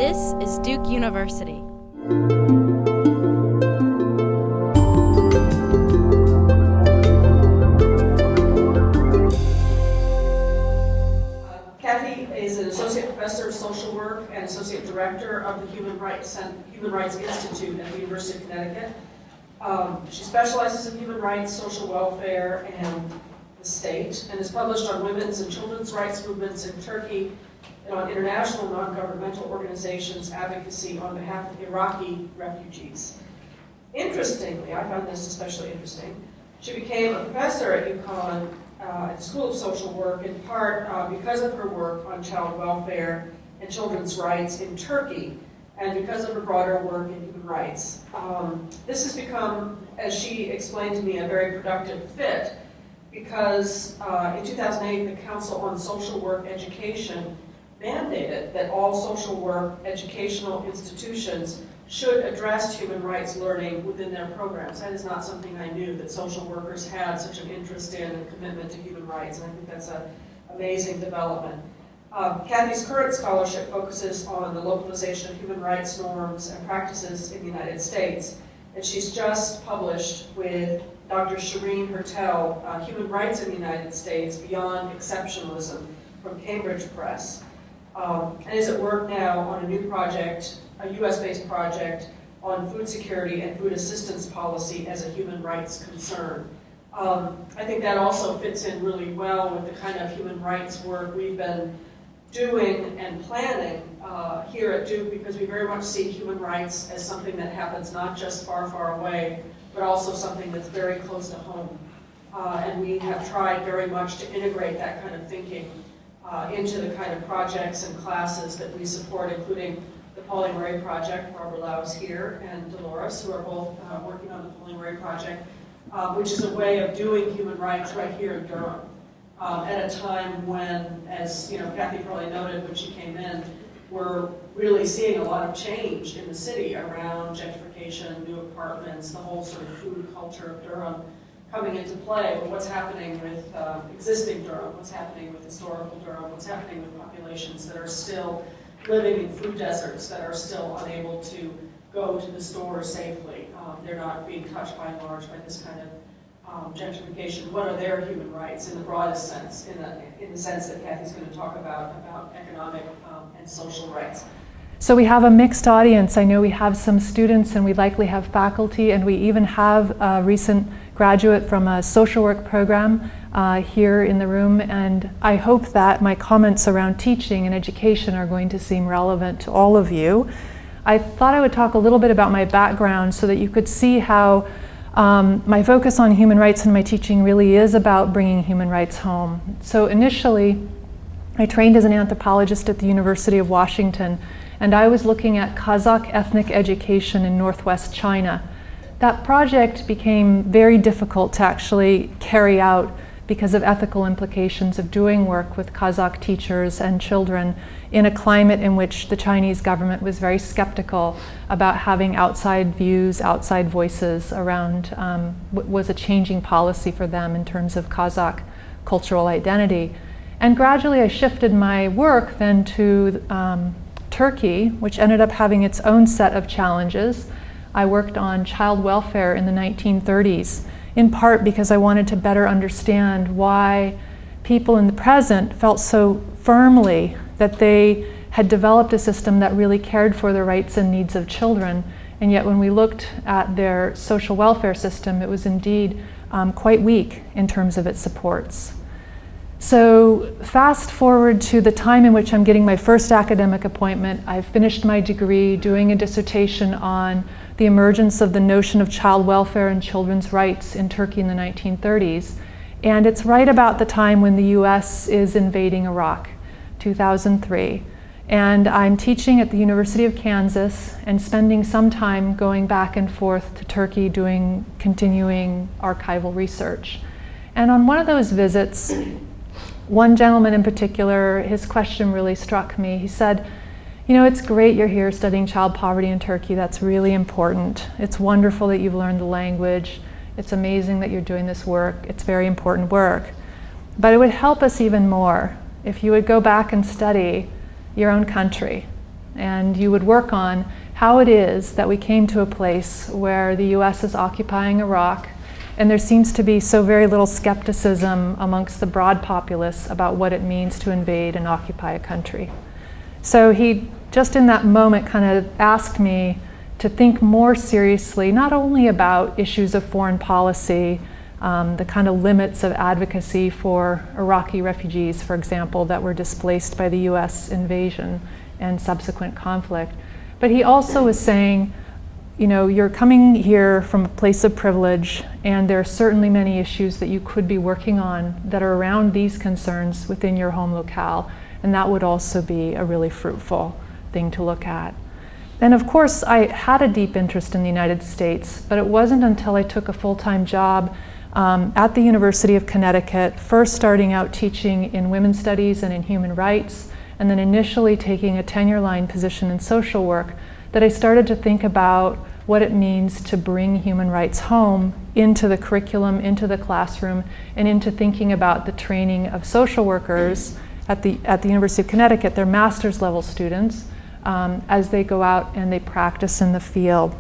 This is Duke University. Kathy is an associate professor of social work and associate director of the Human Rights Institute at the University of Connecticut. She specializes in human rights, social welfare, and the state, and is published on women's and children's rights movements in Turkey and on international non-governmental organizations' advocacy on behalf of Iraqi refugees. Interestingly, I found this especially interesting, she became a professor at UConn at the School of Social Work, in part because of her work on child welfare and children's rights in Turkey, and because of her broader work in human rights. This has become, as she explained to me, a very productive fit, because in 2008, the Council on Social Work Education mandated that all social work educational institutions should address human rights learning within their programs. That is not something I knew, that social workers had such an interest in and commitment to human rights, and I think that's an amazing development. Kathy's current scholarship focuses on the localization of human rights norms and practices in the United States, and she's just published with Dr. Shireen Hertel, Human Rights in the United States Beyond Exceptionalism, from Cambridge Press, and is at work now on a new project, a US-based project on food security and food assistance policy as a human rights concern. I think that also fits in really well with the kind of human rights work we've been doing and planning here at Duke, because we very much see human rights as something that happens not just far, far away, but also something that's very close to home. And we have tried very much to integrate that kind of thinking into the kind of projects and classes that we support, including the Pauline Murray Project. Barbara Lau is here, and Dolores, who are both working on the Pauline Murray Project, which is a way of doing human rights right here in Durham. At a time when, as Kathy probably noted when she came in, we're really seeing a lot of change in the city around gentrification, new apartments, the whole sort of food culture of Durham coming into play. But what's happening with existing Durham? What's happening with historical Durham? What's happening with populations that are still living in food deserts, that are still unable to go to the store safely? They're not being touched by and large by this kind of gentrification. What are their human rights in the broadest sense, in the sense that Kathy's going to talk about economic and social rights? So we have a mixed audience. I know we have some students, and we likely have faculty, and we even have a recent graduate from a social work program here in the room, and I hope that my comments around teaching and education are going to seem relevant to all of you. I thought I would talk a little bit about my background so that you could see how my focus on human rights in my teaching really is about bringing human rights home. So initially, I trained as an anthropologist at the University of Washington, and I was looking at Kazakh ethnic education in northwest China. That project became very difficult to actually carry out because of ethical implications of doing work with Kazakh teachers and children in a climate in which the Chinese government was very skeptical about having outside views, outside voices around what was a changing policy for them in terms of Kazakh cultural identity. And gradually I shifted my work then to Turkey, which ended up having its own set of challenges. I worked on child welfare in the 1930s, in part because I wanted to better understand why people in the present felt so firmly that they had developed a system that really cared for the rights and needs of children, and yet when we looked at their social welfare system, it was indeed quite weak in terms of its supports. So fast forward to the time in which I'm getting my first academic appointment. I've finished my degree doing a dissertation on the emergence of the notion of child welfare and children's rights in Turkey in the 1930s. And it's right about the time when the US is invading Iraq, 2003. And I'm teaching at the University of Kansas and spending some time going back and forth to Turkey doing continuing archival research. And on one of those visits, one gentleman in particular, his question really struck me. He said, it's great you're here studying child poverty in Turkey. That's really important. It's wonderful that you've learned the language. It's amazing that you're doing this work. It's very important work. But it would help us even more if you would go back and study your own country and you would work on how it is that we came to a place where the US is occupying Iraq, and there seems to be so very little skepticism amongst the broad populace about what it means to invade and occupy a country. So he, just in that moment, kind of asked me to think more seriously, not only about issues of foreign policy, the kind of limits of advocacy for Iraqi refugees, for example, that were displaced by the US invasion and subsequent conflict. But he also was saying, you know, you're coming here from a place of privilege, and there are certainly many issues that you could be working on that are around these concerns within your home locale, and that would also be a really fruitful thing to look at. And of course, I had a deep interest in the United States, but it wasn't until I took a full-time job at the University of Connecticut, first starting out teaching in women's studies and in human rights, and then initially taking a tenure-line position in social work, that I started to think about what it means to bring human rights home into the curriculum, into the classroom, and into thinking about the training of social workers at the University of Connecticut, their master's level students, as they go out and they practice in the field.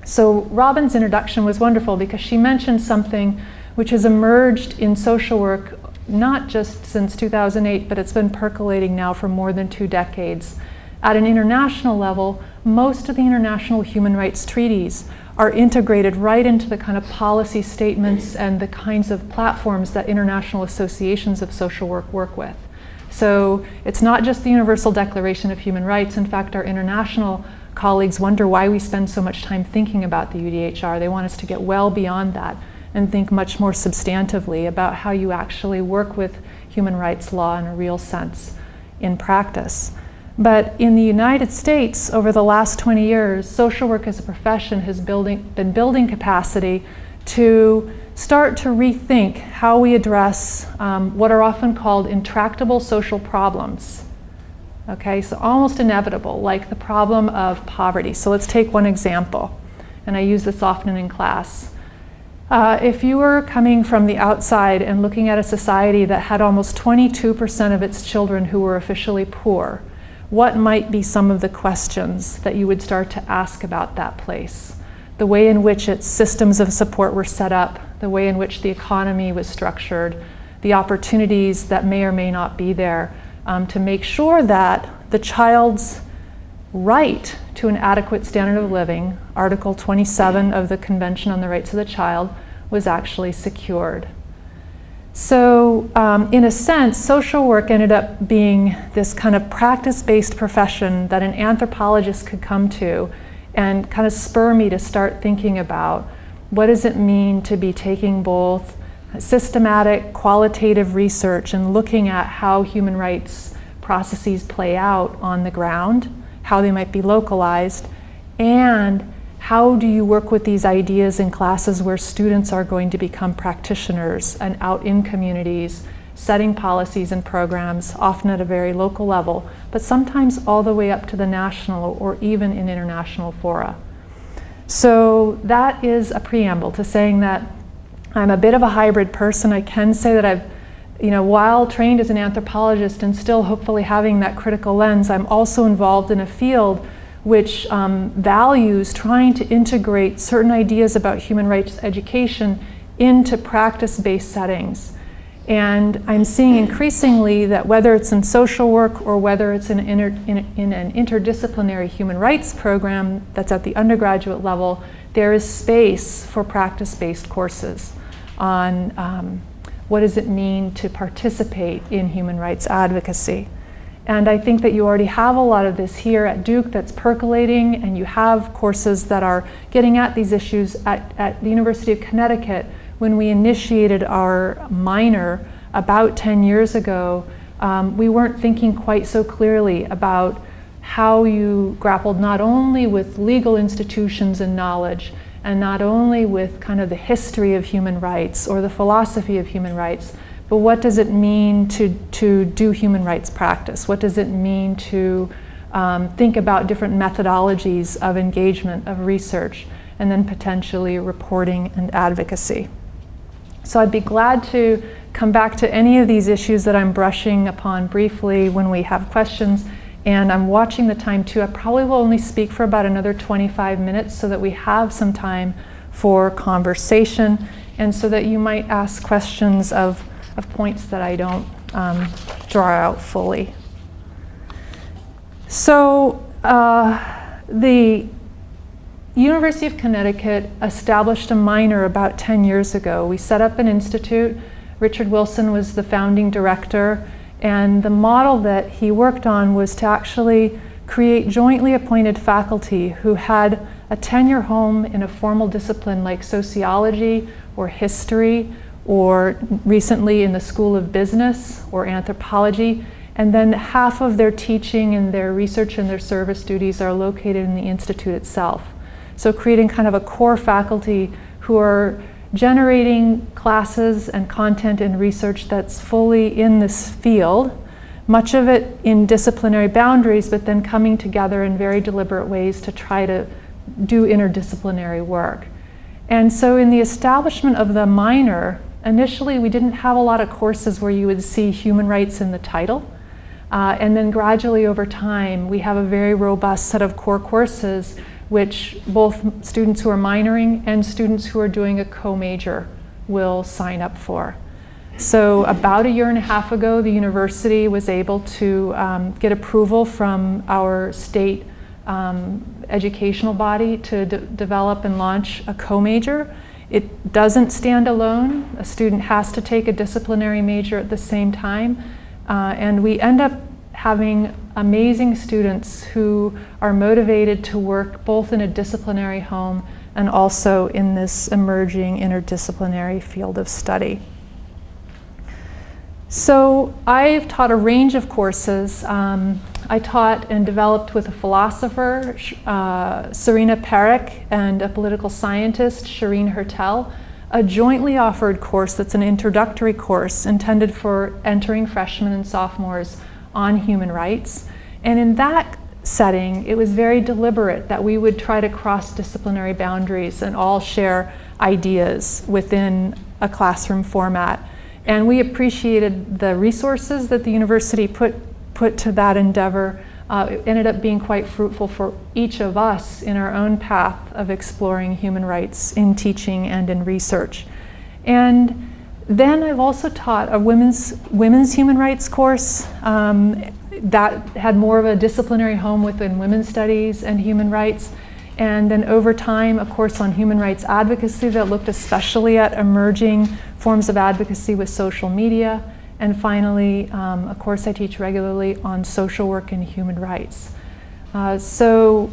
So Robin's introduction was wonderful because she mentioned something which has emerged in social work not just since 2008, but it's been percolating now for more than 2 decades. At an international level, most of the international human rights treaties are integrated right into the kind of policy statements and the kinds of platforms that international associations of social work with. So it's not just the Universal Declaration of Human Rights. In fact, our international colleagues wonder why we spend so much time thinking about the UDHR. They want us to get well beyond that and think much more substantively about how you actually work with human rights law in a real sense in practice. But in the United States, over the last 20 years, social work as a profession has been building capacity to start to rethink how we address what are often called intractable social problems. Okay, so almost inevitable, like the problem of poverty. So let's take one example, and I use this often in class. If you were coming from the outside and looking at a society that had almost 22% of its children who were officially poor, what might be some of the questions that you would start to ask about that place? The way in which its systems of support were set up, the way in which the economy was structured, the opportunities that may or may not be there, to make sure that the child's right to an adequate standard of living, Article 27 of the Convention on the Rights of the Child, was actually secured. So in a sense, social work ended up being this kind of practice-based profession that an anthropologist could come to and kind of spur me to start thinking about what does it mean to be taking both systematic, qualitative research and looking at how human rights processes play out on the ground, how they might be localized, and how do you work with these ideas in classes where students are going to become practitioners and out in communities, setting policies and programs, often at a very local level, but sometimes all the way up to the national or even in international fora. So that is a preamble to saying that I'm a bit of a hybrid person. I can say that I've, while trained as an anthropologist and still hopefully having that critical lens, I'm also involved in a field which values trying to integrate certain ideas about human rights education into practice-based settings. And I'm seeing increasingly that whether it's in social work or whether it's in an interdisciplinary human rights program that's at the undergraduate level, there is space for practice-based courses on what does it mean to participate in human rights advocacy. And I think that you already have a lot of this here at Duke that's percolating, and you have courses that are getting at these issues at the University of Connecticut. When we initiated our minor about 10 years ago, we weren't thinking quite so clearly about how you grappled not only with legal institutions and knowledge, and not only with kind of the history of human rights or the philosophy of human rights, but what does it mean to do human rights practice? What does it mean to think about different methodologies of engagement, of research, and then potentially reporting and advocacy? So I'd be glad to come back to any of these issues that I'm brushing upon briefly when we have questions. And I'm watching the time too. I probably will only speak for about another 25 minutes so that we have some time for conversation and so that you might ask questions of points that I don't draw out fully. So the University of Connecticut established a minor about 10 years ago. We set up an institute. Richard Wilson was the founding director, and the model that he worked on was to actually create jointly appointed faculty who had a tenure home in a formal discipline like sociology or history, or recently in the School of Business or anthropology, and then half of their teaching and their research and their service duties are located in the institute itself. So creating kind of a core faculty who are generating classes and content and research that's fully in this field, much of it in disciplinary boundaries, but then coming together in very deliberate ways to try to do interdisciplinary work. And so in the establishment of the minor, initially we didn't have a lot of courses where you would see human rights in the title. And then gradually over time, we have a very robust set of core courses which both students who are minoring and students who are doing a co-major will sign up for. So about a year and a half ago, the university was able to get approval from our state educational body to develop and launch a co-major. It doesn't stand alone. A student has to take a disciplinary major at the same time. And we end up having amazing students who are motivated to work both in a disciplinary home and also in this emerging interdisciplinary field of study. So I've taught a range of courses. I taught and developed with a philosopher, Serena Perrick, and a political scientist, Shireen Hertel, a jointly offered course that's an introductory course intended for entering freshmen and sophomores on human rights. And in that setting, it was very deliberate that we would try to cross disciplinary boundaries and all share ideas within a classroom format. And we appreciated the resources that the university put to that endeavor. It ended up being quite fruitful for each of us in our own path of exploring human rights in teaching and in research. And then I've also taught a women's human rights course that had more of a disciplinary home within women's studies and human rights. And then over time, a course on human rights advocacy that looked especially at emerging forms of advocacy with social media. And finally, a course I teach regularly on social work and human rights. So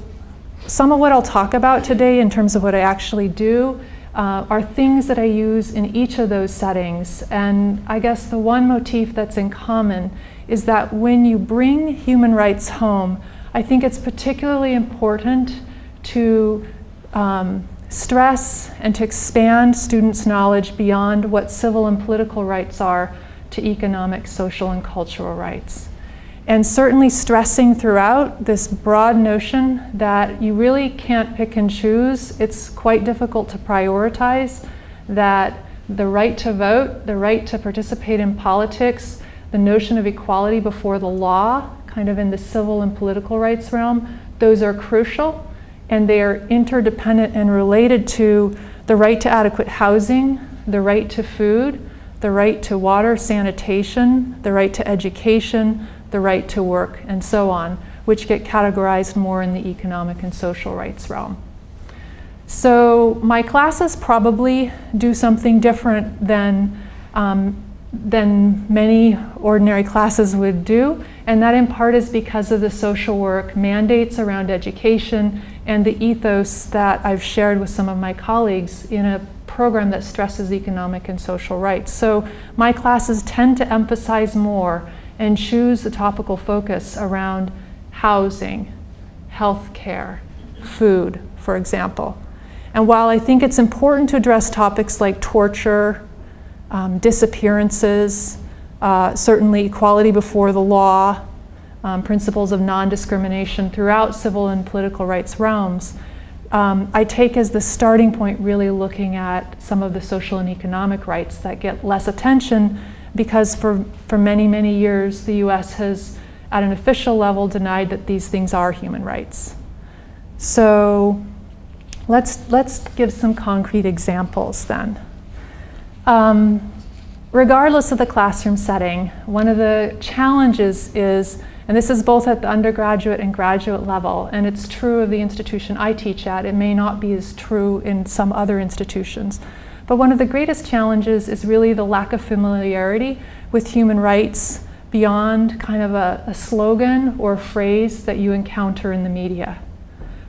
some of what I'll talk about today in terms of what I actually do are things that I use in each of those settings. And I guess the one motif that's in common is that when you bring human rights home, I think it's particularly important to stress and to expand students' knowledge beyond what civil and political rights are to economic, social, and cultural rights. And certainly stressing throughout this broad notion that you really can't pick and choose. It's quite difficult to prioritize, that the right to vote, the right to participate in politics, the notion of equality before the law, kind of in the civil and political rights realm, those are crucial, and they are interdependent and related to the right to adequate housing, the right to food, the right to water, sanitation, the right to education, the right to work, and so on, which get categorized more in the economic and social rights realm. So my classes probably do something different than many ordinary classes would do, and that in part is because of the social work mandates around education and the ethos that I've shared with some of my colleagues in a program that stresses economic and social rights. So my classes tend to emphasize more and choose the topical focus around housing, healthcare, food, for example. And while I think it's important to address topics like torture, disappearances, certainly equality before the law, principles of non-discrimination throughout civil and political rights realms, I take as the starting point really looking at some of the social and economic rights that get less attention because for many, many years the US has at an official level denied that these things are human rights. So let's give some concrete examples then. Regardless of the classroom setting, one of the challenges is, and this is both at the undergraduate and graduate level, and it's true of the institution I teach at, it may not be as true in some other institutions, but one of the greatest challenges is really the lack of familiarity with human rights beyond kind of a slogan or phrase that you encounter in the media,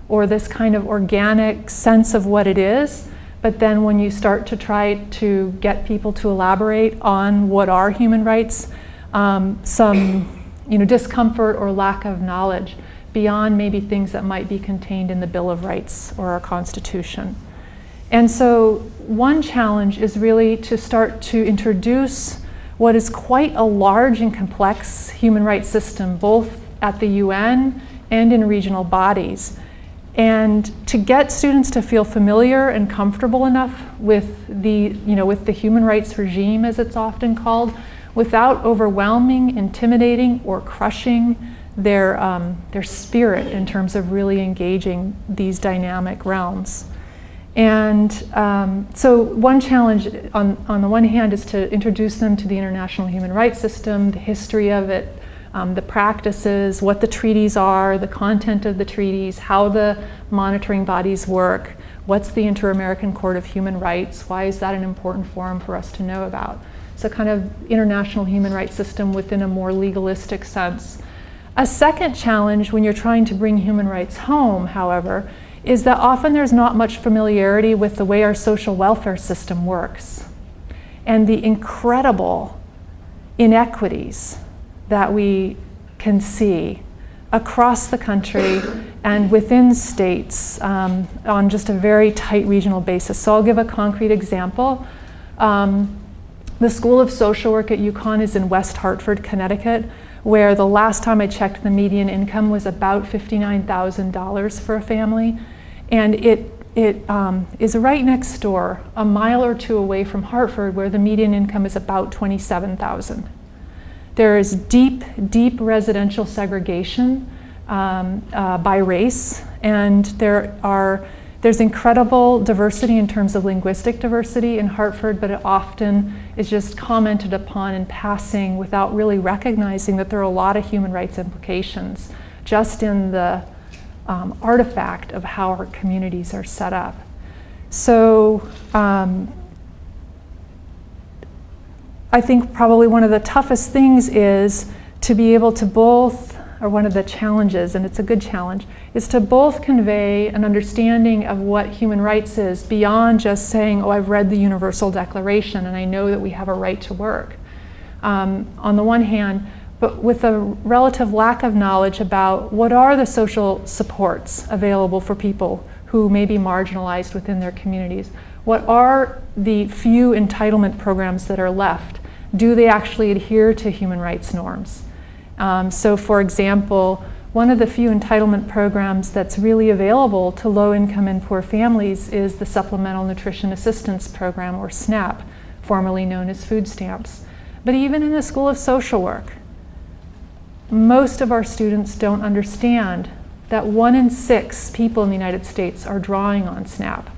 or this kind of organic sense of what it is. But then when you start to try to get people to elaborate on what are human rights, some discomfort or lack of knowledge beyond maybe things that might be contained in the Bill of Rights or our Constitution. And so one challenge is really to start to introduce what is quite a large and complex human rights system, both at the UN and in regional bodies. And to get students to feel familiar and comfortable enough with with the human rights regime, as it's often called, without overwhelming, intimidating, or crushing their spirit in terms of really engaging these dynamic realms. And so one challenge on the one hand is to introduce them to the international human rights system, the history of it, the practices, what the treaties are, the content of the treaties, how the monitoring bodies work, what's the Inter-American Court of Human Rights, why is that an important forum for us to know about? So kind of international human rights system within a more legalistic sense. A second challenge when you're trying to bring human rights home, however, is that often there's not much familiarity with the way our social welfare system works and the incredible inequities that we can see across the country and within states on just a very tight regional basis. So I'll give a concrete example. The School of Social Work at UConn is in West Hartford, Connecticut, where the last time I checked the median income was about $59,000 for a family. And it is right next door, a mile or two away from Hartford, where the median income is about $27,000. There is deep, deep residential segregation by race, and there's incredible diversity in terms of linguistic diversity in Hartford, but it often is just commented upon in passing without really recognizing that there are a lot of human rights implications just in the artifact of how our communities are set up. So I think probably one of the toughest things is to be able to both, or one of the challenges, and it's a good challenge, is to both convey an understanding of what human rights is beyond just saying, oh, I've read the Universal Declaration and I know that we have a right to work. On the one hand, but with a relative lack of knowledge about what are the social supports available for people who may be marginalized within their communities. What are the few entitlement programs that are left? Do they actually adhere to human rights norms? So for example, one of the few entitlement programs that's really available to low-income and poor families is the Supplemental Nutrition Assistance Program, or SNAP, formerly known as food stamps. But even in the School of Social Work, most of our students don't understand that 1 in 6 people in the United States are drawing on SNAP.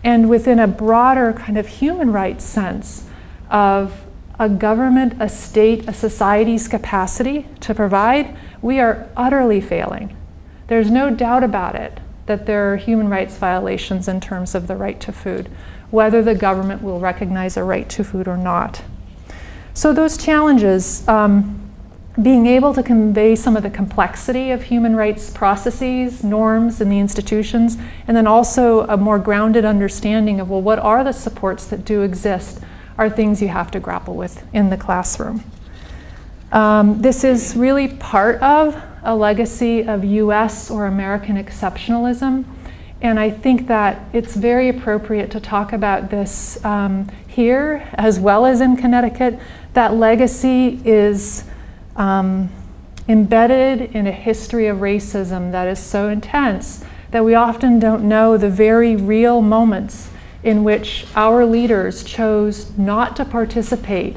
And within a broader kind of human rights sense of a government, a state, a society's capacity to provide, we are utterly failing. There's no doubt about it that there are human rights violations in terms of the right to food, whether the government will recognize a right to food or not. So those challenges, being able to convey some of the complexity of human rights processes, norms in the institutions, and then also a more grounded understanding of, well, what are the supports that do exist, are things you have to grapple with in the classroom. This is really part of a legacy of US or American exceptionalism, and I think that it's very appropriate to talk about this here as well as in Connecticut. That legacy is embedded in a history of racism that is so intense that we often don't know the very real moments in which our leaders chose not to participate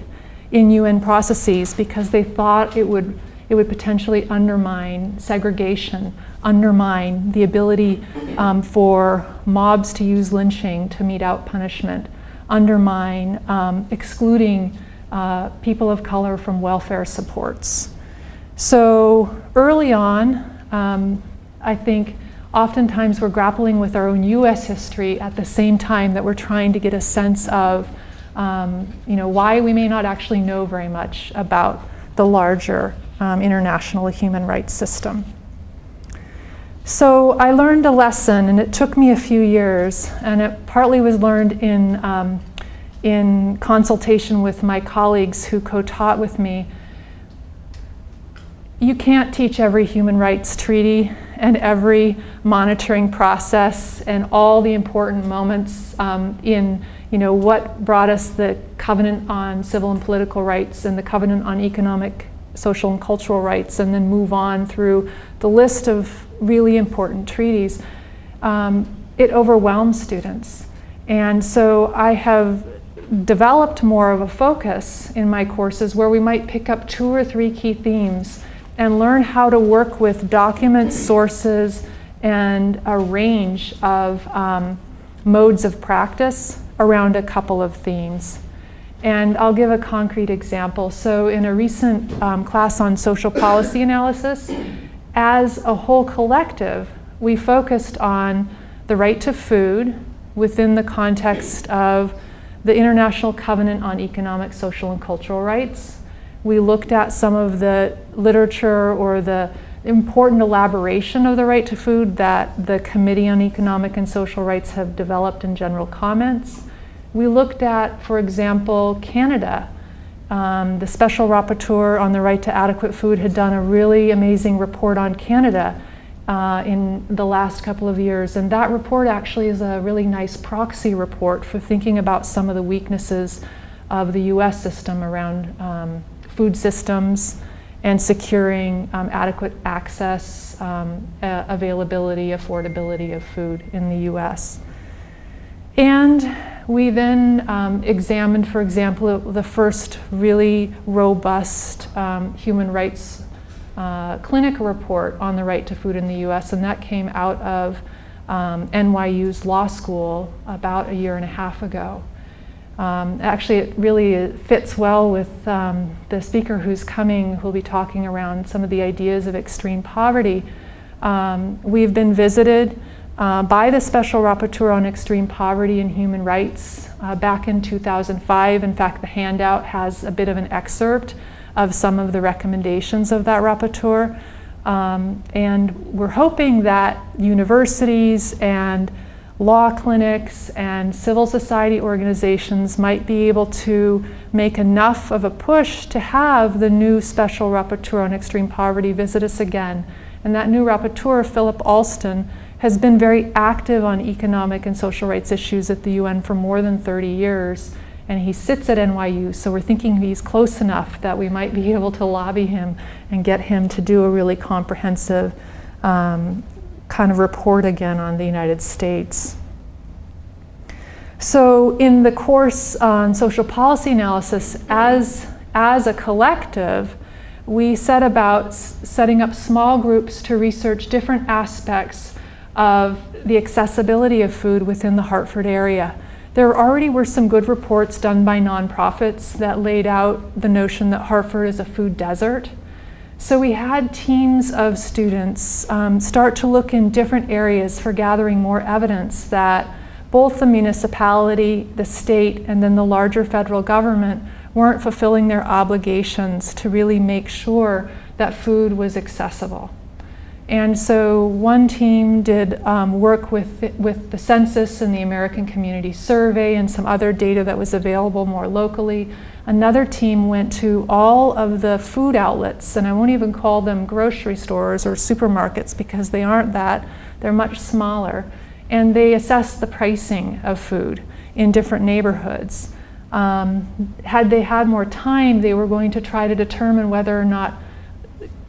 in UN processes because they thought it would it would potentially undermine segregation, undermine the ability for mobs to use lynching to mete out punishment, undermine excluding people of color from welfare supports. So early on, I think oftentimes we're grappling with our own US history at the same time that we're trying to get a sense of why we may not actually know very much about the larger international human rights system. So I learned a lesson, and it took me a few years, and it partly was learned in consultation with my colleagues who co-taught with me. You can't teach every human rights treaty and every monitoring process and all the important moments in what brought us the Covenant on Civil and Political Rights and the Covenant on Economic, Social, and Cultural Rights, and then move on through the list of really important treaties. It overwhelms students. And so I have developed more of a focus in my courses where we might pick up 2 or 3 key themes and learn how to work with documents, sources, and a range of modes of practice around a couple of themes. And I'll give a concrete example. So in a recent class on social policy analysis, as a whole collective, we focused on the right to food within the context of the International Covenant on Economic, Social, and Cultural Rights. We looked at some of the literature or the important elaboration of the right to food that the Committee on Economic and Social Rights have developed in general comments. We looked at, for example, Canada. The Special Rapporteur on the Right to Adequate Food had done a really amazing report on Canada in the last couple of years, and that report actually is a really nice proxy report for thinking about some of the weaknesses of the US system around food systems and securing adequate access, availability, affordability of food in the US. And we then examined, for example, the first really robust human rights clinical report on the right to food in the US, and that came out of NYU's law school about 1.5 years ago. Actually, it really fits well with the speaker who's coming, who'll be talking around some of the ideas of extreme poverty. We've been visited by the Special Rapporteur on Extreme Poverty and Human Rights back in 2005. In fact, the handout has a bit of an excerpt of some of the recommendations of that rapporteur. And we're hoping that universities and law clinics and civil society organizations might be able to make enough of a push to have the new Special Rapporteur on Extreme Poverty visit us again. And that new rapporteur, Philip Alston, has been very active on economic and social rights issues at the UN for more than 30 years. And he sits at NYU, so we're thinking he's close enough that we might be able to lobby him and get him to do a really comprehensive kind of report again on the United States. So in the course on social policy analysis, as a collective, we set about setting up small groups to research different aspects of the accessibility of food within the Hartford area. There already were some good reports done by nonprofits that laid out the notion that Hartford is a food desert. So we had teams of students start to look in different areas for gathering more evidence that both the municipality, the state, and then the larger federal government weren't fulfilling their obligations to really make sure that food was accessible. And so one team did work with the census and the American Community Survey and some other data that was available more locally. Another team went to all of the food outlets, and I won't even call them grocery stores or supermarkets because they aren't that, they're much smaller. And they assessed the pricing of food in different neighborhoods. Had they had more time, they were going to try to determine whether or not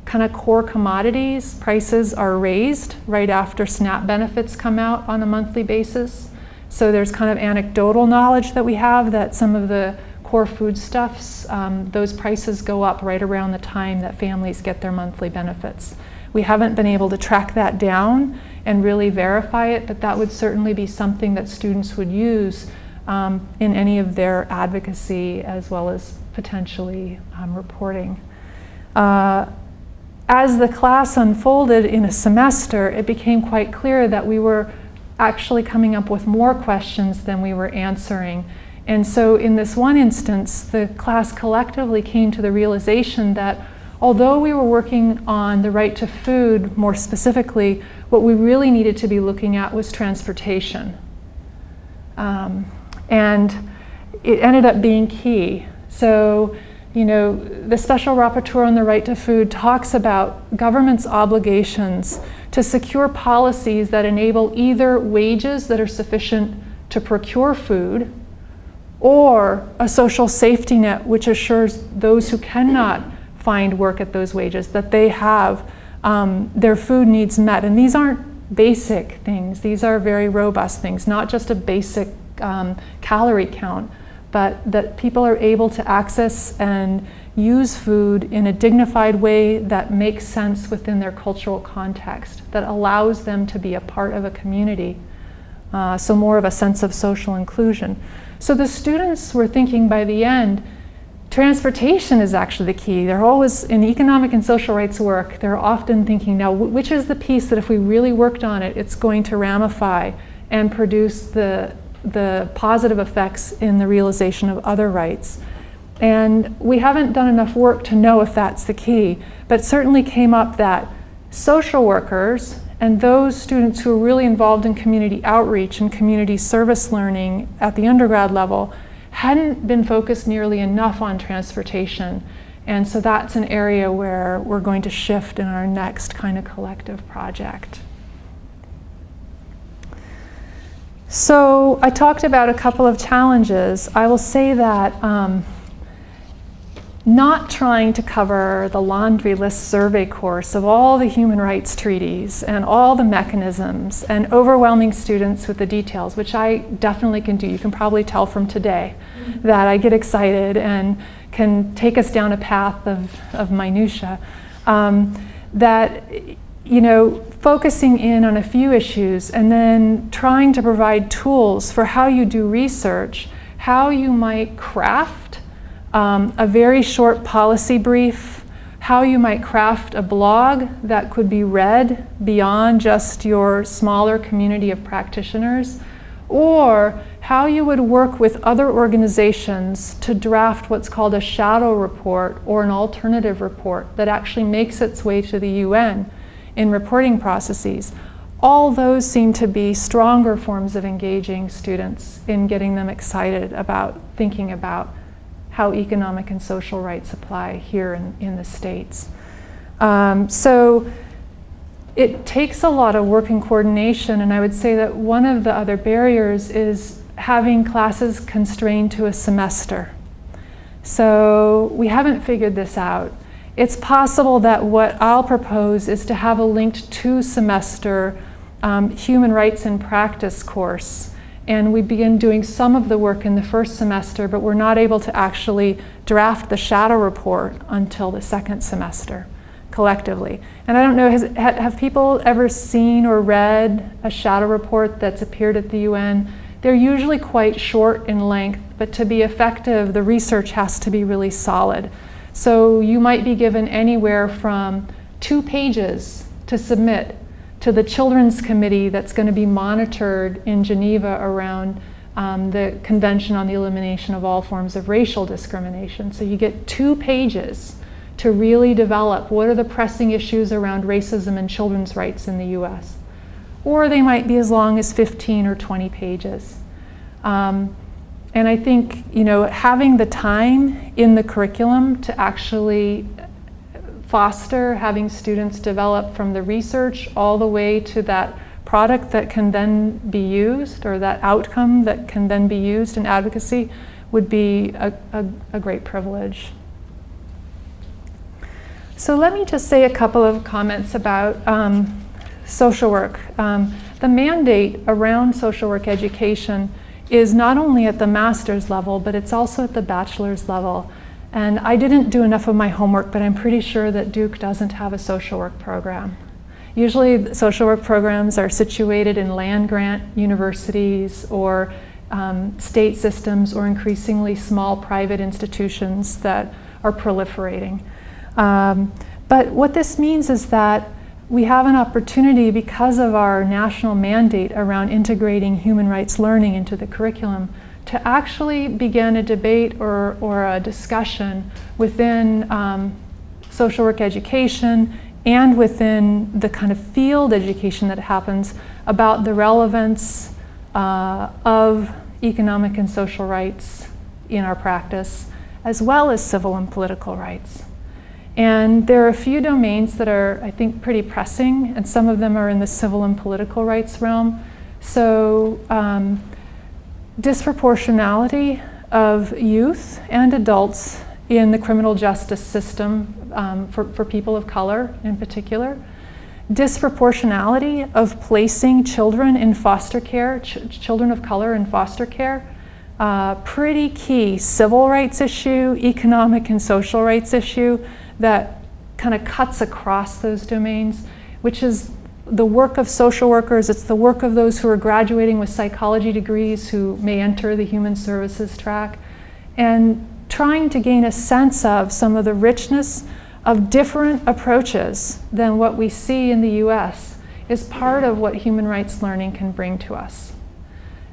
kind of core commodities prices are raised right after SNAP benefits come out on a monthly basis. So there's kind of anecdotal knowledge that we have that some of the core core foodstuffs, those prices go up right around the time that families get their monthly benefits. We haven't been able to track that down and really verify it, but that would certainly be something that students would use in any of their advocacy as well as potentially reporting. As the class unfolded in a semester, it became quite clear that we were actually coming up with more questions than we were answering. And so in this one instance, the class collectively came to the realization that although we were working on the right to food more specifically, what we really needed to be looking at was transportation. And it ended up being key. So, you know, the Special Rapporteur on the Right to Food talks about government's obligations to secure policies that enable either wages that are sufficient to procure food or a social safety net which assures those who cannot find work at those wages that they have their food needs met. And these aren't basic things, these are very robust things, not just a basic calorie count, but that people are able to access and use food in a dignified way that makes sense within their cultural context, that allows them to be a part of a community. So more of a sense of social inclusion. So the students were thinking by the end, transportation is actually the key. They're always, in economic and social rights work, they're often thinking, now which is the piece that if we really worked on it, it's going to ramify and produce the positive effects in the realization of other rights. And we haven't done enough work to know if that's the key, but certainly came up that social workers and those students who are really involved in community outreach and community service learning at the undergrad level hadn't been focused nearly enough on transportation. And so that's an area where we're going to shift in our next kind of collective project. So I talked about a couple of challenges. I will say that not trying to cover the laundry list survey course of all the human rights treaties and all the mechanisms and overwhelming students with the details, which I definitely can do. You can probably tell from today that I get excited and can take us down a path of minutia. That, you know, focusing in on a few issues and then trying to provide tools for how you do research, how you might craft a very short policy brief, how you might craft a blog that could be read beyond just your smaller community of practitioners, or how you would work with other organizations to draft what's called a shadow report or an alternative report that actually makes its way to the UN in reporting processes. All those seem to be stronger forms of engaging students in getting them excited about thinking about how economic and social rights apply here in the States. So it takes a lot of work and coordination, and I would say that one of the other barriers is having classes constrained to a semester. So we haven't figured this out. It's possible that what I'll propose is to have a linked 2-semester human rights in practice course. And we begin doing some of the work in the first semester, but we're not able to actually draft the shadow report until the second semester collectively. And I don't know, have people ever seen or read a shadow report that's appeared at the UN? They're usually quite short in length, but to be effective, the research has to be really solid. So you might be given anywhere from 2 pages to submit to the Children's Committee that's going to be monitored in Geneva around the Convention on the Elimination of All Forms of Racial Discrimination. So you get 2 pages to really develop what are the pressing issues around racism and children's rights in the US. Or they might be as long as 15 or 20 pages. And I think, you know, having the time in the curriculum to actually foster having students develop from the research all the way to that product that can then be used, or that outcome that can then be used in advocacy, would be a great privilege. So let me just say a couple of comments about social work. The mandate around social work education is not only at the master's level, but it's also at the bachelor's level. And I didn't do enough of my homework, but I'm pretty sure that Duke doesn't have a social work program. Usually social work programs are situated in land-grant universities or state systems or increasingly small private institutions that are proliferating. But what this means is that we have an opportunity, because of our national mandate around integrating human rights learning into the curriculum, to actually begin a debate or a discussion within social work education and within the kind of field education that happens about the relevance of economic and social rights in our practice, as well as civil and political rights. And there are a few domains that are, I think, pretty pressing, and some of them are in the civil and political rights realm. So disproportionality of youth and adults in the criminal justice system for people of color in particular. Disproportionality of placing children in foster care, children of color in foster care. Pretty key civil rights issue, economic and social rights issue that kind of cuts across those domains, which is the work of social workers. It's the work of those who are graduating with psychology degrees who may enter the human services track, and trying to gain a sense of some of the richness of different approaches than what we see in the US is part of what human rights learning can bring to us.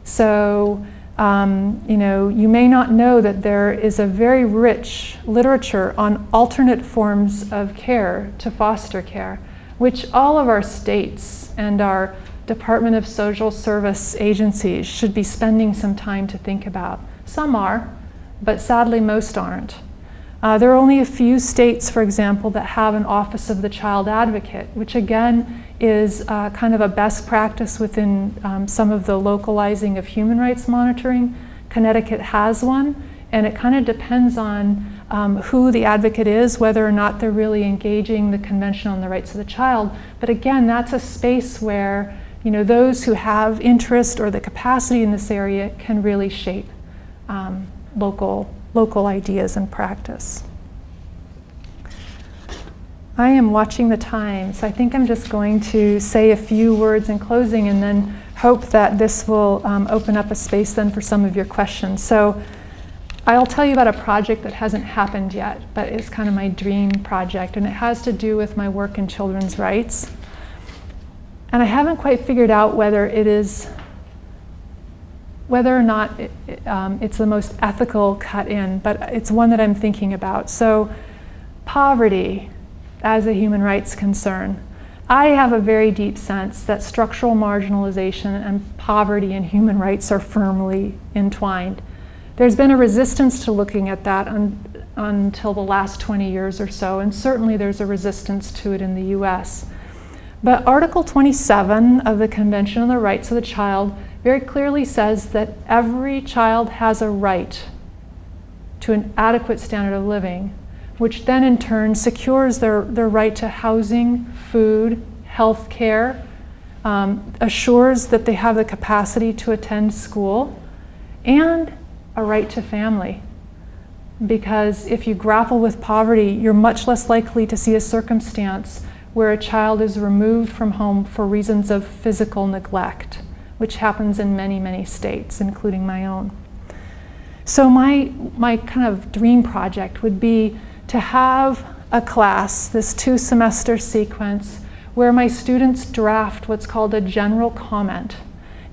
So, you may not know that there is a very rich literature on alternate forms of care to foster care, which all of our states and our Department of Social Service agencies should be spending some time to think about. Some are, but sadly most aren't. There are only a few states, for example, that have an Office of the Child Advocate, which again is kind of a best practice within some of the localizing of human rights monitoring. Connecticut has one, and it kind of depends on who the advocate is, whether or not they're really engaging the Convention on the Rights of the Child. But again, that's a space where those who have interest or the capacity in this area can really shape local ideas and practice. I am watching the time, so I think I'm just going to say a few words in closing and then hope that this will open up a space then for some of your questions. So I'll tell you about a project that hasn't happened yet, but it's kind of my dream project, and it has to do with my work in children's rights. And I haven't quite figured out whether or not it's the most ethical cut in, but it's one that I'm thinking about. So poverty as a human rights concern. I have a very deep sense that structural marginalization and poverty and human rights are firmly entwined. There's been a resistance to looking at that until the last 20 years or so, and certainly there's a resistance to it in the US. But Article 27 of the Convention on the Rights of the Child very clearly says that every child has a right to an adequate standard of living, which then in turn secures their right to housing, food, health care, assures that they have the capacity to attend school, and a right to family. Because if you grapple with poverty, you're much less likely to see a circumstance where a child is removed from home for reasons of physical neglect, which happens in many, many states, including my own. So my kind of dream project would be to have a class, this 2-semester sequence, where my students draft what's called a general comment,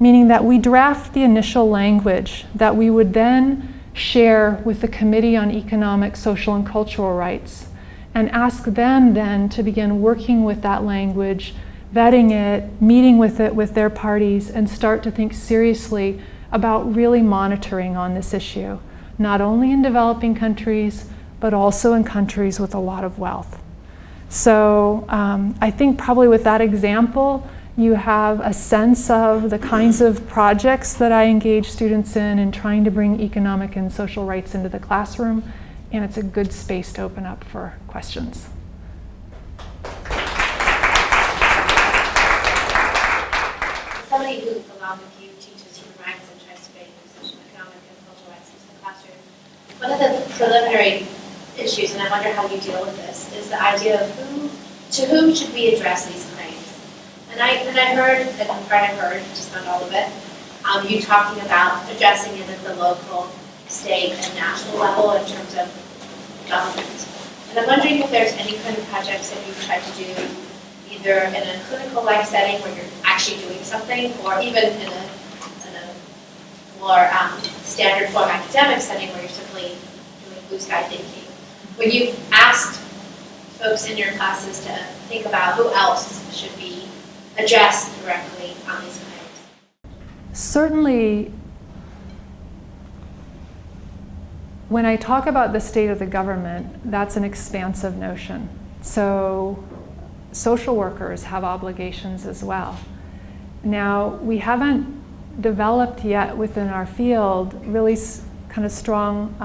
meaning that we draft the initial language that we would then share with the Committee on Economic, Social, and Cultural Rights, and ask them then to begin working with that language, vetting it, meeting with it with their parties, and start to think seriously about really monitoring on this issue, not only in developing countries, but also in countries with a lot of wealth. So I think probably with that example, you have a sense of the kinds of projects that I engage students in trying to bring economic and social rights into the classroom, and it's a good space to open up for questions. Somebody who along with you teaches human rights and tries to make One of the preliminary issues, and I wonder how you deal with this, is the idea of to whom should we address these claims? And I heard, just not all of it, you talking about addressing it at the local, state, and national level in terms of government. And I'm wondering if there's any kind of projects that you've tried to do, either in a clinical-like setting where you're actually doing something, or even in a more standard form academic setting where you're simply doing blue sky thinking. When you've asked folks in your classes to think about who else should be addressed directly on these claims. Certainly, when I talk about the state of the government, that's an expansive notion. So social workers have obligations as well. Now, we haven't developed yet within our field really kind of strong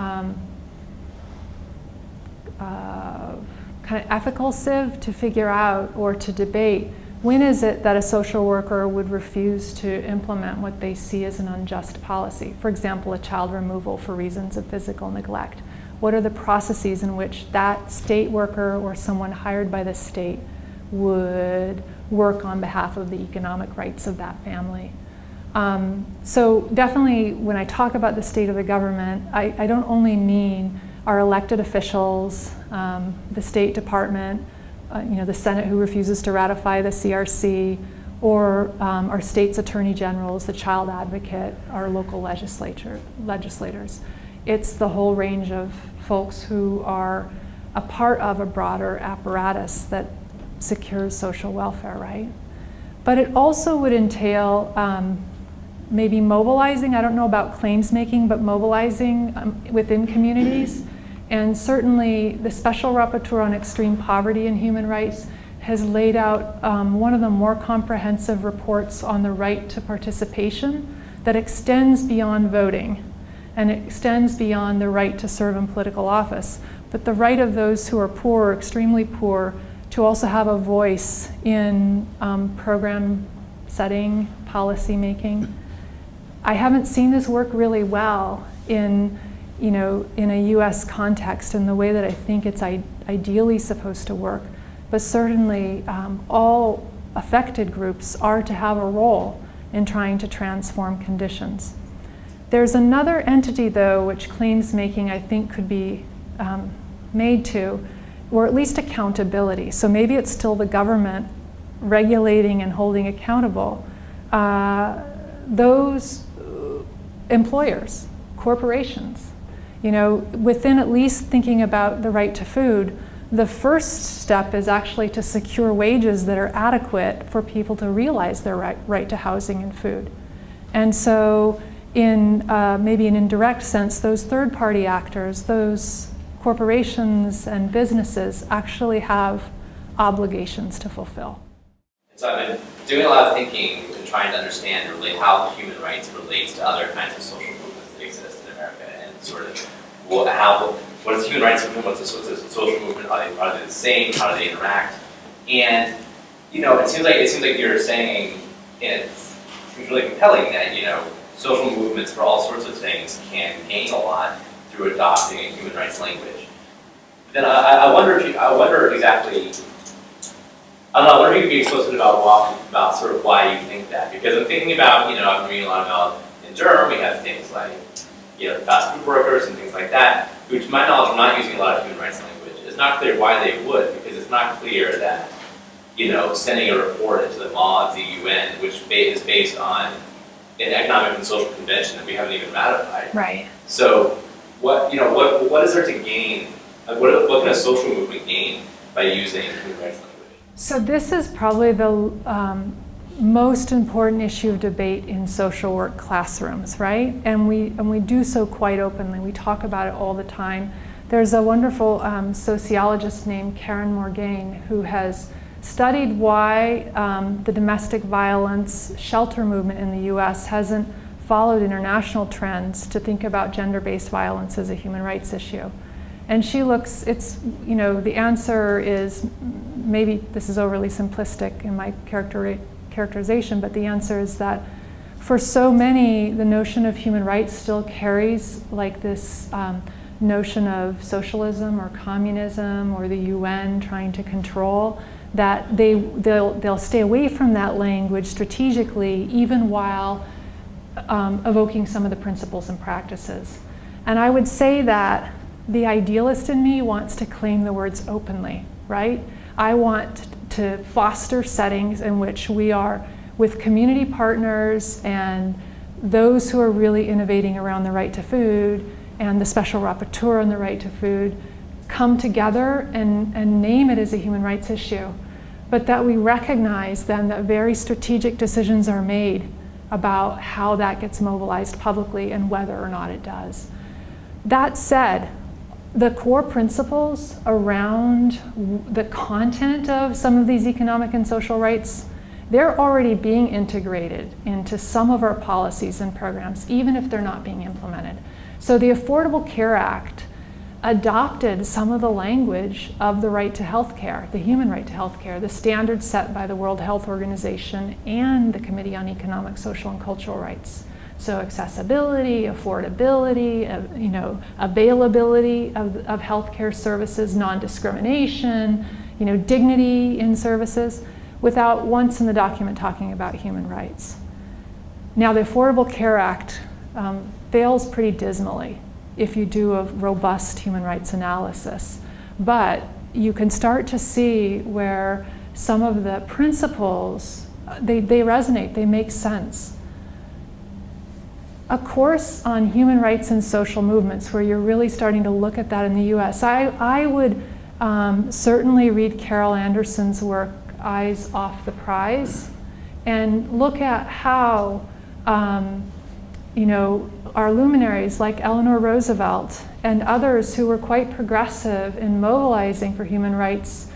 kind of ethical sieve to figure out or to debate when is it that a social worker would refuse to implement what they see as an unjust policy. For example, a child removal for reasons of physical neglect. What are the processes in which that state worker or someone hired by the state would work on behalf of the economic rights of that family? So definitely when I talk about the state of the government, I don't only mean our elected officials, the State Department, the Senate who refuses to ratify the CRC, or our state's attorney generals, the child advocate, our local legislators. It's the whole range of folks who are a part of a broader apparatus that secures social welfare, right? But it also would entail maybe mobilizing, I don't know about claims making, but mobilizing within communities. And certainly the Special Rapporteur on Extreme Poverty and Human Rights has laid out one of the more comprehensive reports on the right to participation that extends beyond voting and extends beyond the right to serve in political office, but the right of those who are poor or extremely poor to also have a voice in program setting, policy making. I haven't seen this work really well in a US context in the way that I think it's ideally supposed to work, but certainly all affected groups are to have a role in trying to transform conditions. There's another entity though which claims making I think could be made to, or at least accountability. So maybe it's still the government regulating and holding accountable those employers, corporations. Within at least thinking about the right to food, the first step is actually to secure wages that are adequate for people to realize their right to housing and food. And so in maybe an indirect sense, those third-party actors, those corporations and businesses actually have obligations to fulfill. So I've been doing a lot of thinking and trying to understand really how human rights relates to other kinds of social movements that exist in America, and sort of what is the human rights movement, what's the social movement, are they the same, how do they interact? And it seems like you're saying, and it seems really compelling that social movements for all sorts of things can gain a lot through adopting a human rights language. Then I wonder if you could be explicit about sort of why you think that. Because I'm thinking about, I've been reading a lot about, in Durham, we have things like, fast food workers and things like that, who to my knowledge are not using a lot of human rights language. It's not clear why they would, because it's not clear that, sending a report into the law of the UN, which is based on an economic and social convention that we haven't even ratified. Right. So what is there to gain? What can a social movement gain by using human rights language? So this is probably the most important issue of debate in social work classrooms, right? And we do so quite openly. We talk about it all the time. There's a wonderful sociologist named Karen Morgaine who has studied why the domestic violence shelter movement in the US hasn't followed international trends to think about gender-based violence as a human rights issue. And she looks, the answer is, maybe this is overly simplistic in my characterization, but the answer is that for so many, the notion of human rights still carries like this notion of socialism or communism or the UN trying to control, that they'll stay away from that language strategically, even while evoking some of the principles and practices. And I would say that the idealist in me wants to claim the words openly, right? I want to foster settings in which we are with community partners and those who are really innovating around the right to food and the special rapporteur on the right to food come together and name it as a human rights issue. But that we recognize then that very strategic decisions are made about how that gets mobilized publicly and whether or not it does. That said, the core principles around the content of some of these economic and social rights, they're already being integrated into some of our policies and programs, even if they're not being implemented. So the Affordable Care Act adopted some of the language of the right to health care, the human right to health care, the standards set by the World Health Organization and the Committee on Economic, Social, and Cultural Rights. So accessibility, affordability, availability of healthcare services, non-discrimination, dignity in services, without once in the document talking about human rights. Now, the Affordable Care Act fails pretty dismally if you do a robust human rights analysis. But you can start to see where some of the principles, they resonate, they make sense. A course on human rights and social movements, where you're really starting to look at that in the US. I would certainly read Carol Anderson's work, Eyes Off the Prize, and look at how our luminaries like Eleanor Roosevelt and others who were quite progressive in mobilizing for human rights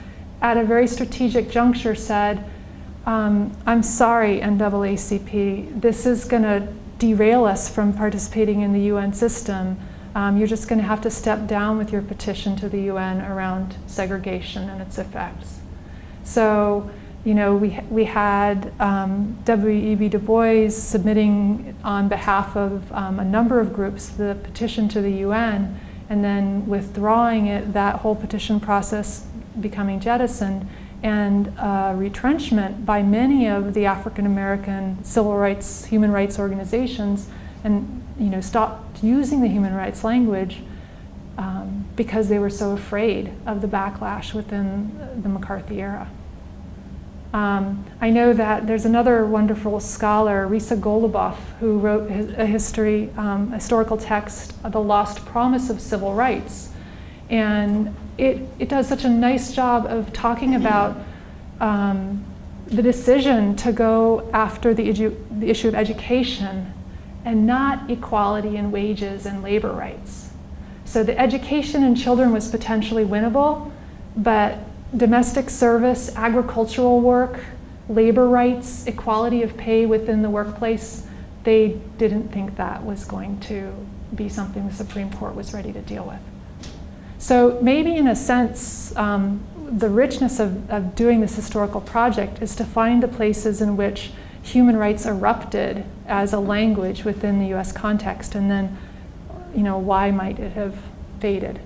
at a very strategic juncture said, I'm sorry, NAACP, this is going to derail us from participating in the UN system. You're just going to have to step down with your petition to the UN around segregation and its effects. So, we had W.E.B. Du Bois submitting on behalf of a number of groups the petition to the UN, and then withdrawing it, that whole petition process becoming jettisoned, and retrenchment by many of the African American civil rights, human rights organizations, and stopped using the human rights language because they were so afraid of the backlash within the McCarthy era. I know that there's another wonderful scholar, Risa Goluboff, who wrote a historical text, The Lost Promise of Civil Rights. And it does such a nice job of talking about the decision to go after the issue of education and not equality in wages and labor rights. So the education in children was potentially winnable, but domestic service, agricultural work, labor rights, equality of pay within the workplace, they didn't think that was going to be something the Supreme Court was ready to deal with. So maybe in a sense, the richness of doing this historical project is to find the places in which human rights erupted as a language within the US context, and then, why might it have faded?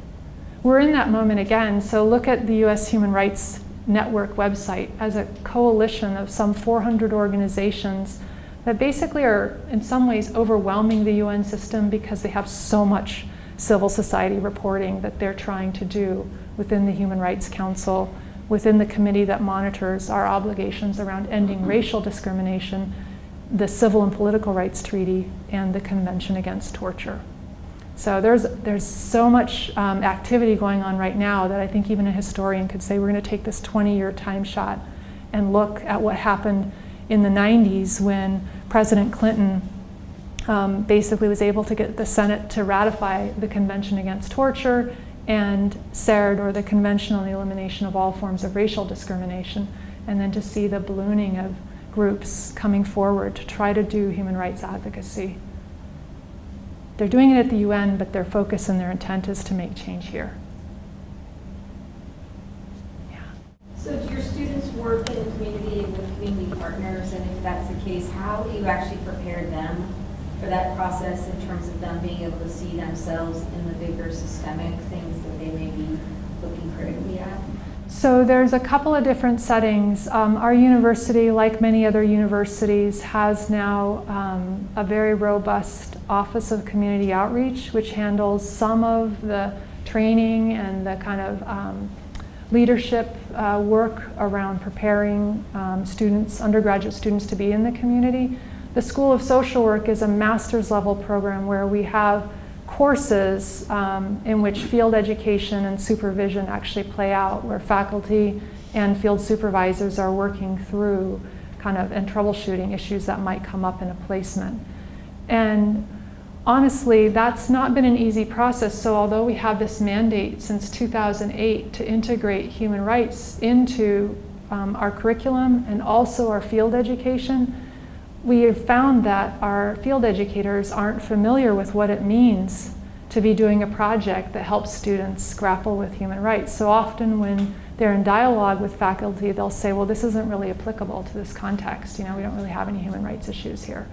We're in that moment again, so look at the US Human Rights Network website as a coalition of some 400 organizations that basically are in some ways overwhelming the UN system because they have so much civil society reporting that they're trying to do within the Human Rights Council, within the committee that monitors our obligations around ending racial discrimination, the Civil and Political Rights Treaty, and the Convention Against Torture. So there's so much activity going on right now that I think even a historian could say we're going to take this 20-year time shot and look at what happened in the 90s when President Clinton basically was able to get the Senate to ratify the Convention Against Torture and CERD, or the Convention on the Elimination of All Forms of Racial Discrimination, and then to see the ballooning of groups coming forward to try to do human rights advocacy. They're doing it at the UN, but their focus and their intent is to make change here. Yeah. So do your students work in community with community partners? And if that's the case, how do you actually prepare them for that process in terms of them being able to see themselves in the bigger systemic things that they may be looking critically at? So there's a couple of different settings. Our university, like many other universities, has now a very robust Office of Community Outreach, which handles some of the training and the kind of leadership work around preparing students, undergraduate students, to be in the community. The School of Social Work is a master's level program where we have courses in which field education and supervision actually play out, where faculty and field supervisors are working through kind of and troubleshooting issues that might come up in a placement. And honestly, that's not been an easy process. So although we have this mandate since 2008 to integrate human rights into our curriculum and also our field education, we have found that our field educators aren't familiar with what it means to be doing a project that helps students grapple with human rights. So often when they're in dialogue with faculty, they'll say, well, this isn't really applicable to this context. You know, we don't really have any human rights issues here.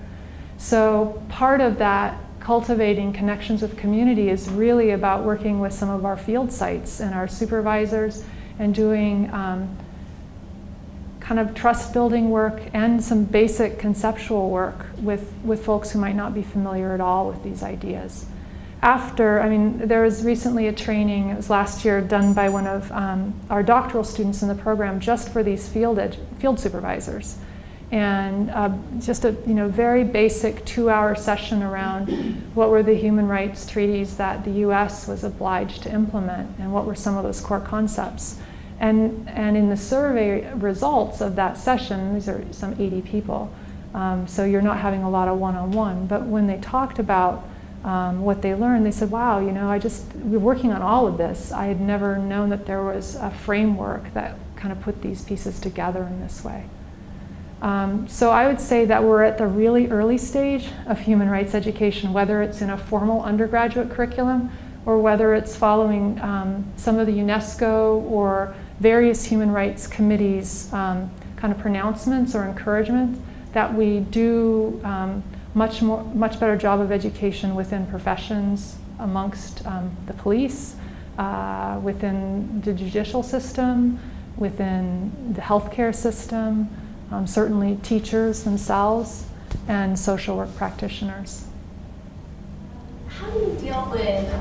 So part of that cultivating connections with community is really about working with some of our field sites and our supervisors and doing kind of trust building work and some basic conceptual work with folks who might not be familiar at all with these ideas. There was recently a training, it was last year, done by one of our doctoral students in the program just for these field supervisors. And just a very basic 2-hour session around what were the human rights treaties that the US was obliged to implement and what were some of those core concepts. And in the survey results of that session, these are some 80 people, so you're not having a lot of one-on-one, but when they talked about what they learned, they said, wow, we're working on all of this. I had never known that there was a framework that kind of put these pieces together in this way. So I would say that we're at the really early stage of human rights education, whether it's in a formal undergraduate curriculum or whether it's following some of the UNESCO or various human rights committees kind of pronouncements or encouragement, that we do much better job of education within professions, amongst the police, within the judicial system, within the healthcare system, certainly teachers themselves, and social work practitioners. How do you deal with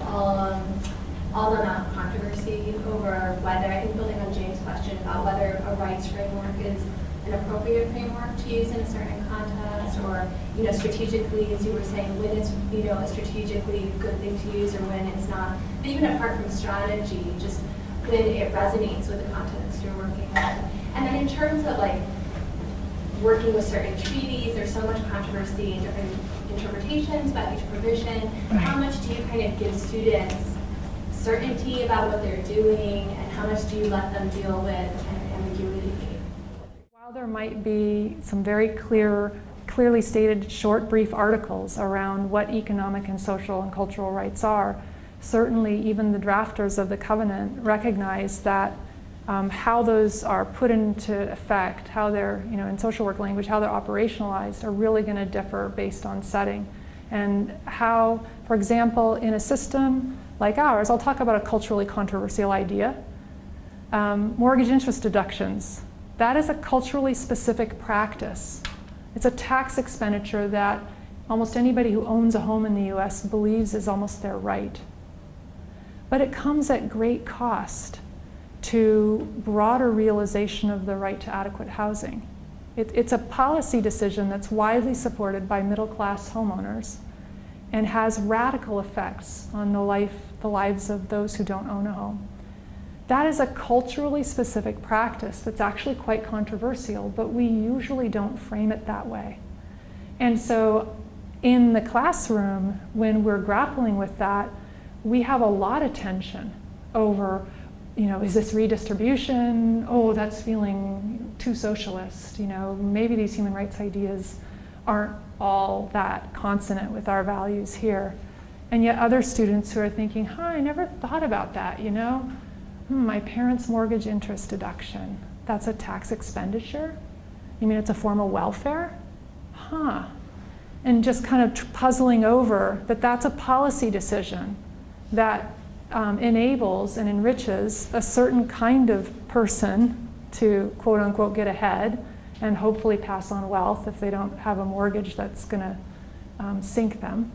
all the amount of controversy over whether, I think building on James' question about whether a rights framework is an appropriate framework to use in a certain context, or strategically, as you were saying, when it's a strategically good thing to use or when it's not. But even apart from strategy, just when it resonates with the context you're working with. And then in terms of working with certain treaties, there's so much controversy and different interpretations about each provision. How much do you kind of give students certainty about what they're doing, and how much do you let them deal with kind of ambiguity? While there might be some very clearly stated short, brief articles around what economic and social and cultural rights are, certainly even the drafters of the covenant recognize that how those are put into effect, how they're, in social work language, how they're operationalized are really going to differ based on setting. And how, for example, in a system like ours, I'll talk about a culturally controversial idea, mortgage interest deductions. That is a culturally specific practice. It's a tax expenditure that almost anybody who owns a home in the US believes is almost their right. But it comes at great cost to broader realization of the right to adequate housing. It's a policy decision that's widely supported by middle-class homeowners and has radical effects on the lives of those who don't own a home. That is a culturally specific practice that's actually quite controversial, but we usually don't frame it that way. And so in the classroom, when we're grappling with that, we have a lot of tension over, is this redistribution? Oh, that's feeling too socialist. Maybe these human rights ideas aren't all that consonant with our values here. And yet other students who are thinking, I never thought about that, my parents' mortgage interest deduction, that's a tax expenditure? You mean it's a form of welfare? and just kind of puzzling over that that's a policy decision that enables and enriches a certain kind of person to quote unquote get ahead and hopefully pass on wealth if they don't have a mortgage that's going to sink them,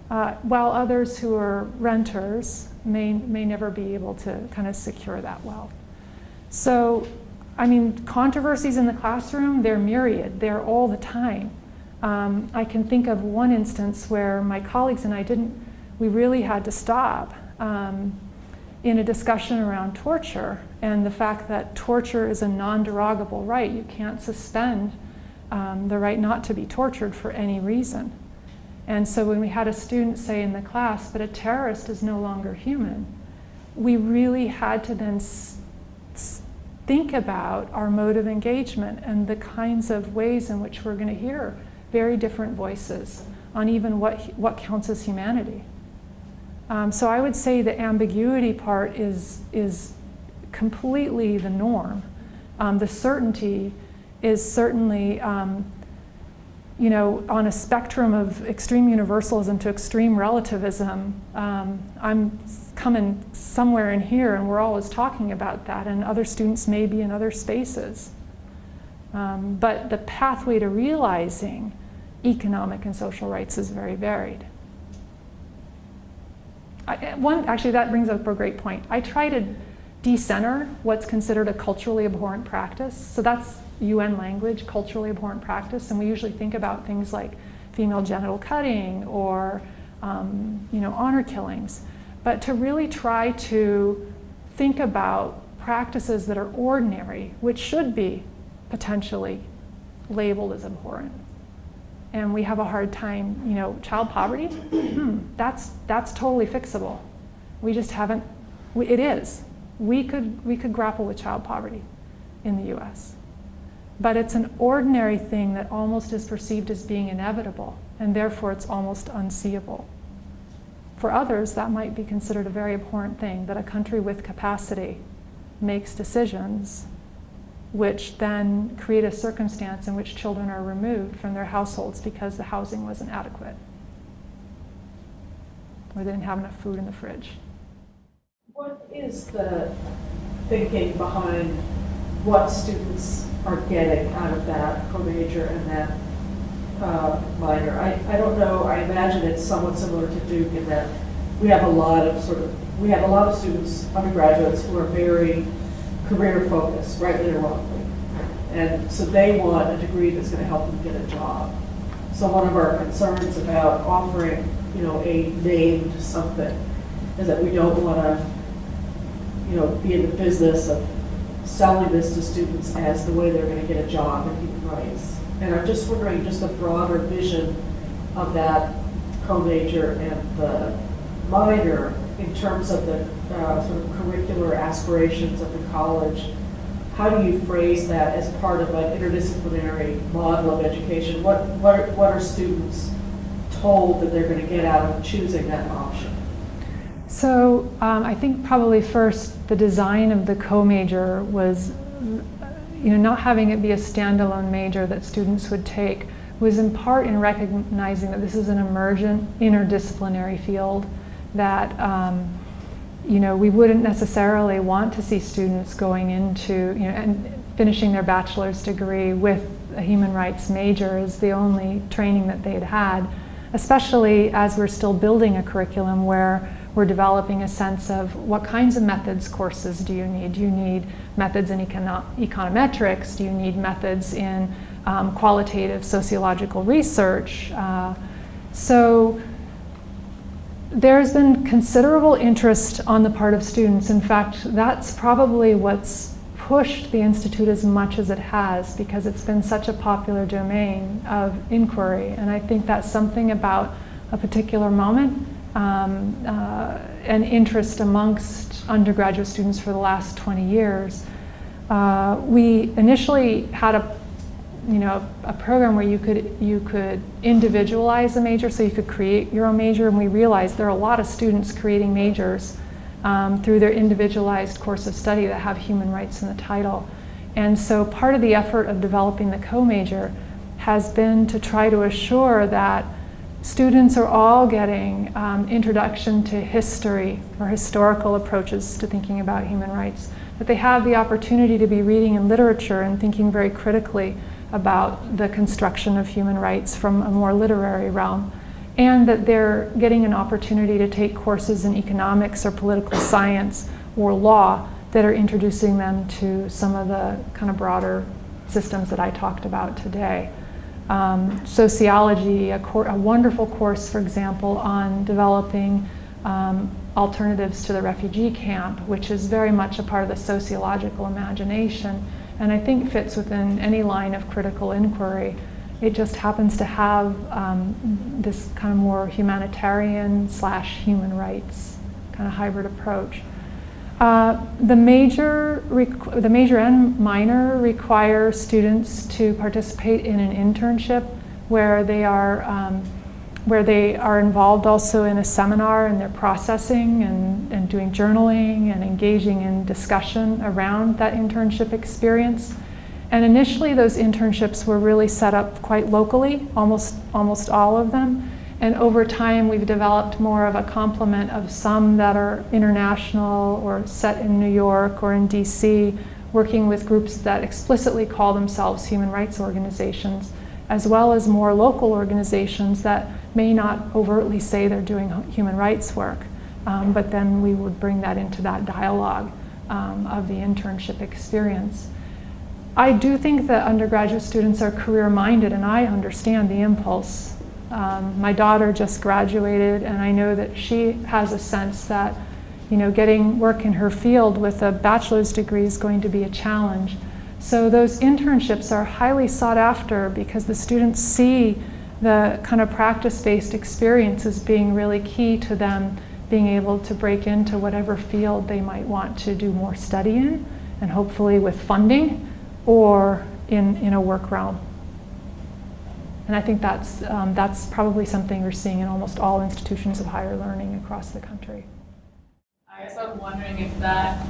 while others who are renters may never be able to kind of secure that wealth. So, I mean, controversies in the classroom, they're myriad, they're all the time. I can think of one instance where my colleagues and I we really had to stop in a discussion around torture and the fact that torture is a non-derogable right. You can't suspend the right not to be tortured for any reason. And so when we had a student say in the class, but a terrorist is no longer human, we really had to then think about our mode of engagement and the kinds of ways in which we're going to hear very different voices on even what counts as humanity. So I would say the ambiguity part is completely the norm. The certainty is certainly, you know, on a spectrum of extreme universalism to extreme relativism. I'm coming somewhere in here, and we're always talking about that, and other students may be in other spaces. But the pathway to realizing economic and social rights is very varied. Actually, that brings up a great point. I try to decenter what's considered a culturally abhorrent practice. So that's UN language, culturally abhorrent practice, and we usually think about things like female genital cutting or you know, honor killings. But to really try to think about practices that are ordinary, which should be potentially labeled as abhorrent. And we have a hard time, you know, child poverty, that's totally fixable. We just haven't, it is. We could grapple with child poverty in the US. But it's an ordinary thing that almost is perceived as being inevitable, and therefore it's almost unseeable. For others, that might be considered a very abhorrent thing, that a country with capacity makes decisions which then create a circumstance in which children are removed from their households because the housing wasn't adequate, or they didn't have enough food in the fridge. What is the thinking behind what students are getting out of that co-major and that minor? I don't know, I imagine it's somewhat similar to Duke in that we have a lot of students, undergraduates, who are very career focused, rightly or wrongly. And so they want a degree that's going to help them get a job. So one of our concerns about offering, you know, a named something is that we don't want to, you know, be in the business of selling this to students as the way they're going to get a job in human rights. And I'm just wondering, just a broader vision of that co-major and the minor in terms of the sort of curricular aspirations of the college. How do you phrase that as part of an interdisciplinary model of education? What are students told that they're going to get out of choosing that option? So I think probably first the design of the co-major was, you know, not having it be a standalone major that students would take was in part in recognizing that this is an emergent interdisciplinary field that you know, we wouldn't necessarily want to see students going into, you know, and finishing their bachelor's degree with a human rights major as the only training that they'd had, especially as we're still building a curriculum where we're developing a sense of what kinds of methods courses do you need? Do you need methods in econometrics? Do you need methods in qualitative sociological research? So there's been considerable interest on the part of students. In fact, that's probably what's pushed the Institute as much as it has, because it's been such a popular domain of inquiry. And I think that's something about a particular moment and interest amongst undergraduate students for the last 20 years. We initially had a program where you could individualize a major, so you could create your own major, and we realized there are a lot of students creating majors through their individualized course of study that have human rights in the title. And so part of the effort of developing the co-major has been to try to assure that students are all getting introduction to history or historical approaches to thinking about human rights, that they have the opportunity to be reading in literature and thinking very critically about the construction of human rights from a more literary realm, and that they're getting an opportunity to take courses in economics or political science or law that are introducing them to some of the kind of broader systems that I talked about today. Sociology, a wonderful course, for example, on developing alternatives to the refugee camp, which is very much a part of the sociological imagination, and I think fits within any line of critical inquiry. It just happens to have this kind of more humanitarian / human rights kind of hybrid approach. The major and minor require students to participate in an internship where they are involved also in a seminar, and they're processing and doing journaling and engaging in discussion around that internship experience. And initially those internships were really set up quite locally, almost all of them. And over time, we've developed more of a complement of some that are international or set in New York or in DC, working with groups that explicitly call themselves human rights organizations, as well as more local organizations that may not overtly say they're doing human rights work, but then we would bring that into that dialogue of the internship experience. I do think that undergraduate students are career-minded, and I understand the impulse. My daughter just graduated, and I know that she has a sense that, getting work in her field with a bachelor's degree is going to be a challenge. So those internships are highly sought after because the students see the kind of practice-based experience as being really key to them being able to break into whatever field they might want to do more study in, and hopefully with funding or in a work realm. And I think that's probably something we're seeing in almost all institutions of higher learning across the country. I guess I'm wondering if that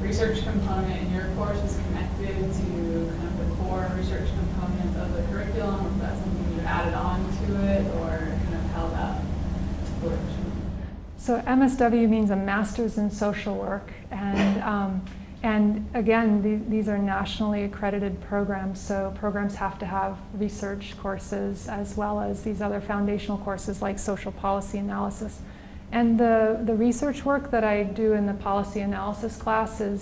research component in your course is connected to kind of the core research component of the curriculum, if that's something you added on to it, or kind of how that works. So MSW means a Master's in Social Work, and again, these are nationally accredited programs, so programs have to have research courses as well as these other foundational courses like social policy analysis. And the research work that I do in the policy analysis class it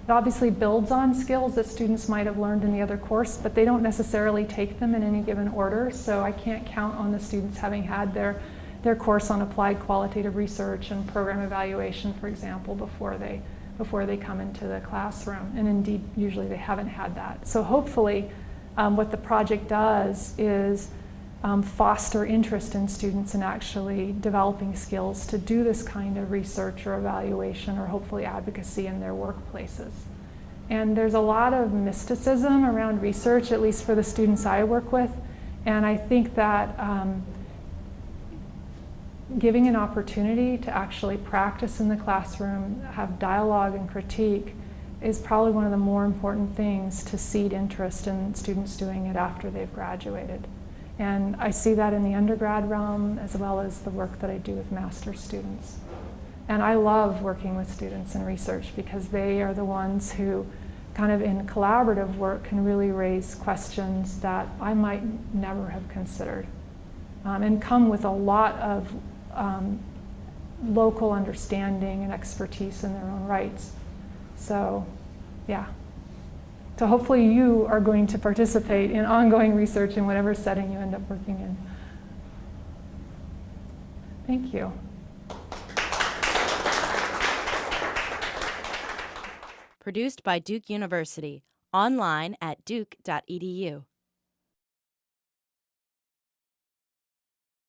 obviously builds on skills that students might have learned in the other course, but they don't necessarily take them in any given order, so I can't count on the students having had their course on applied qualitative research and program evaluation, for example, before they come into the classroom. And indeed, usually they haven't had that. So hopefully what the project does is foster interest in students in actually developing skills to do this kind of research or evaluation or hopefully advocacy in their workplaces. And there's a lot of mysticism around research, at least for the students I work with. And I think that giving an opportunity to actually practice in the classroom, have dialogue and critique, is probably one of the more important things to seed interest in students doing it after they've graduated. And I see that in the undergrad realm as well as the work that I do with master's students. And I love working with students in research because they are the ones who kind of in collaborative work can really raise questions that I might never have considered and come with a lot of local understanding and expertise in their own rights. So, yeah. So hopefully you are going to participate in ongoing research in whatever setting you end up working in. Thank you. Produced by Duke University, online at duke.edu.